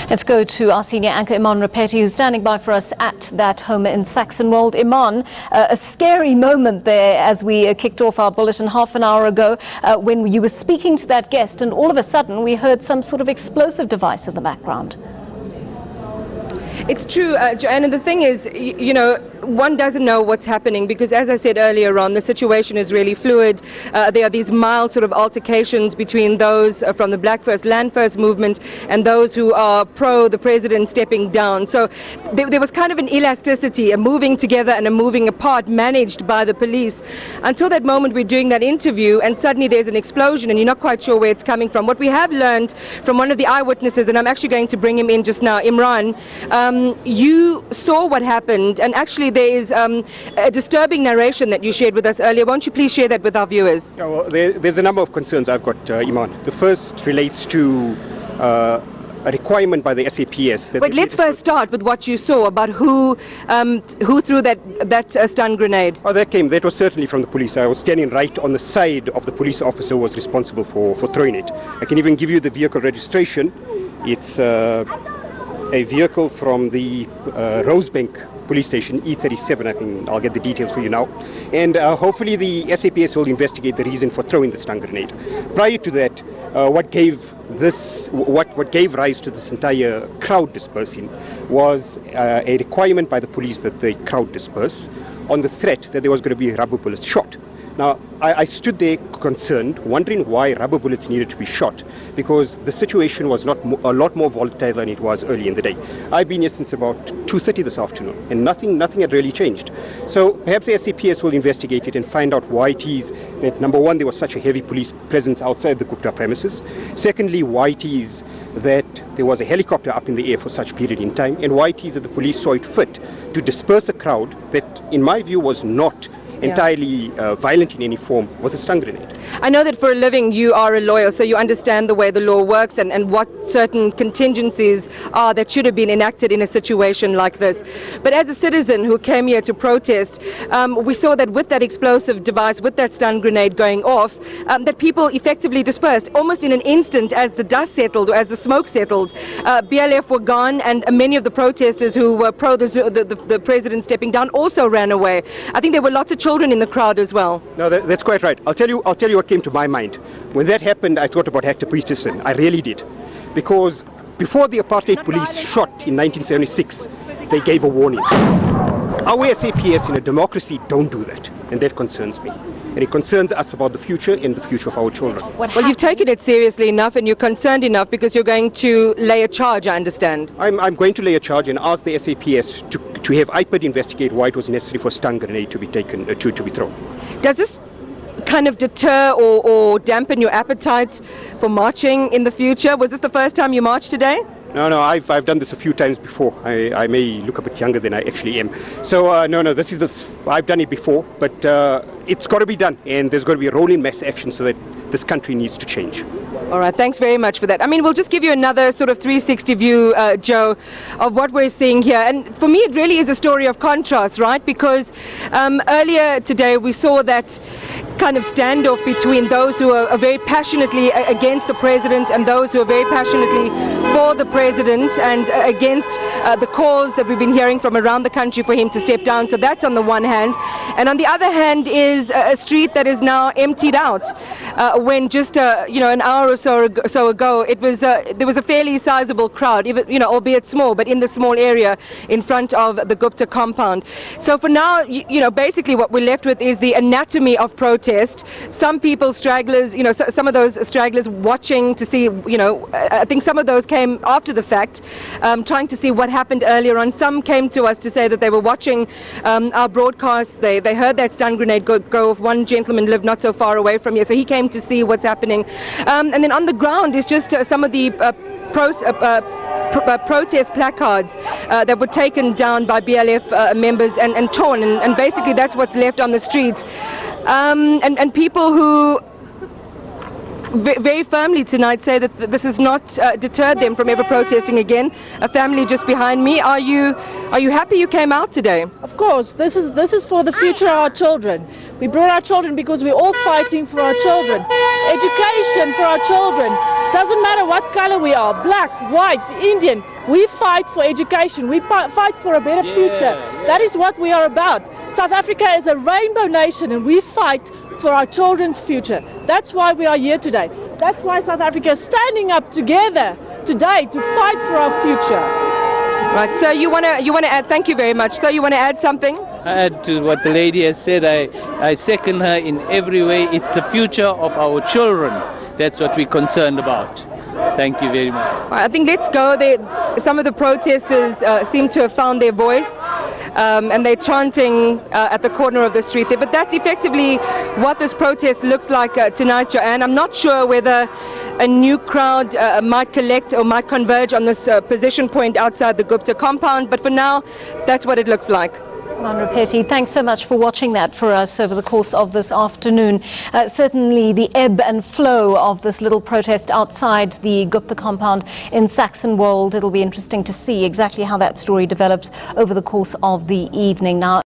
Let's go to our senior anchor, Iman Rapeti, who's standing by for us at that home in Saxonwold. Iman, a scary moment there as we kicked off our bulletin half an hour ago when you were speaking to that guest, and all of a sudden we heard some sort of explosive device in the background. It's true, Joanne, and the thing is, you know, one doesn't know what's happening because, as I said earlier on, the situation is really fluid. There are these mild sort of altercations between those from the Black First, Land First movement and those who are pro the president stepping down. So there was kind of an elasticity, a moving together and a moving apart managed by the police until that moment we're doing that interview and suddenly there's an explosion and you're not quite sure where it's coming from. What we have learned from one of the eyewitnesses, and I'm actually going to bring him in just now, Imran, you saw what happened, and actually there is a disturbing narration that you shared with us earlier. Won't you please share that with our viewers? Yeah, well, there's a number of concerns I've got, Iman. The first relates to a requirement by the SAPS. But let's first start with what you saw about who threw that stun grenade. Oh, that was certainly from the police. I was standing right on the side of the police officer who was responsible for throwing it. I can even give you the vehicle registration. It's a vehicle from the Rosebank police station, E37, I think. I'll get the details for you now. And hopefully the SAPS will investigate the reason for throwing the stun grenade. Prior to that, what gave rise to this entire crowd dispersing was a requirement by the police that the crowd disperse on the threat that there was going to be rubber bullets shot. Now, I stood there concerned, wondering why rubber bullets needed to be shot, because the situation was a lot more volatile than it was early in the day. I've been here since about 2:30 this afternoon, and nothing had really changed. So perhaps the SAPS will investigate it and find out why it is that, number one, there was such a heavy police presence outside the Gupta premises. Secondly, why it is that there was a helicopter up in the air for such period in time, and why it is that the police saw it fit to disperse a crowd that, in my view, was not entirely violent in any form with a stun grenade. I know that for a living you are a lawyer, so you understand the way the law works and what certain contingencies are that should have been enacted in a situation like this. But as a citizen who came here to protest, we saw that with that explosive device, with that stun grenade going off, that people effectively dispersed almost in an instant as the dust settled, or as the smoke settled. BLF were gone, and many of the protesters who were pro the president stepping down also ran away. I think there were lots of children in the crowd as well. No, that's quite right. I'll tell you what came to my mind. When that happened, I thought about Hector Peterson. I really did. Because before the apartheid police shot in 1976, they gave a warning. Our SAPS in a democracy don't do that. And that concerns me. And it concerns us about the future and the future of our children. Well, you've taken it seriously enough and you're concerned enough because you're going to lay a charge, I understand. I'm going to lay a charge and ask the SAPS to have IPID investigate why it was necessary for stun grenade to be taken, to be thrown. Does this kind of deter or dampen your appetite for marching in the future? Was this the first time you marched today? No, I've done this a few times before. I may look a bit younger than I actually am. So no, this is I've done it before, but it's got to be done, and there's got to be a rolling mass action so that this country needs to change. All right, thanks very much for that. I mean, we'll just give you another sort of 360 view, Joe, of what we're seeing here. And for me, it really is a story of contrast, right? Because earlier today we saw that kind of standoff between those who are very passionately against the president and those who are very passionately for the president and against the calls that we've been hearing from around the country for him to step down. So that's on the one hand. And on the other hand is a street that is now emptied out. When just an hour or so ago, it was there was a fairly sizable crowd, even, albeit small, but in the small area in front of the Gupta compound. So for now, basically what we're left with is the anatomy of protest. Some people, stragglers, some of those stragglers watching to see, I think some of those came after the fact, trying to see what happened earlier on. Some came to us to say that they were watching our broadcast. They heard that stun grenade go off. One gentleman lived not so far away from here, so he came to see what's happening. And then on the ground is just some of the protest placards that were taken down by BLF members and torn, and basically that's what's left on the streets. And people who very firmly tonight say that this has not deterred them from ever protesting again. A family just behind me. Are you happy you came out today? Of course, this is for the future of our children. We brought our children because we're all fighting for our children. Education for our children. Doesn't matter what color we are, black, white, Indian. We fight for education. We fight for a better future. That is what we are about. South Africa is a rainbow nation and we fight for our children's future. That's why we are here today. That's why South Africa is standing up together today to fight for our future. Right, so you want to add, thank you very much. So you want to add something? Add to what the lady has said. I second her in every way. It's the future of our children. That's what we're concerned about. Thank you very much. I think let's go there. Some of the protesters seem to have found their voice. And they're chanting at the corner of the street there. But that's effectively what this protest looks like tonight, Joanne. I'm not sure whether a new crowd might collect or might converge on this position point outside the Gupta compound. But for now, that's what it looks like. Petty, thanks so much for watching that for us over the course of this afternoon. Certainly the ebb and flow of this little protest outside the Gupta compound in Saxonwold. It'll be interesting to see exactly how that story develops over the course of the evening. Now,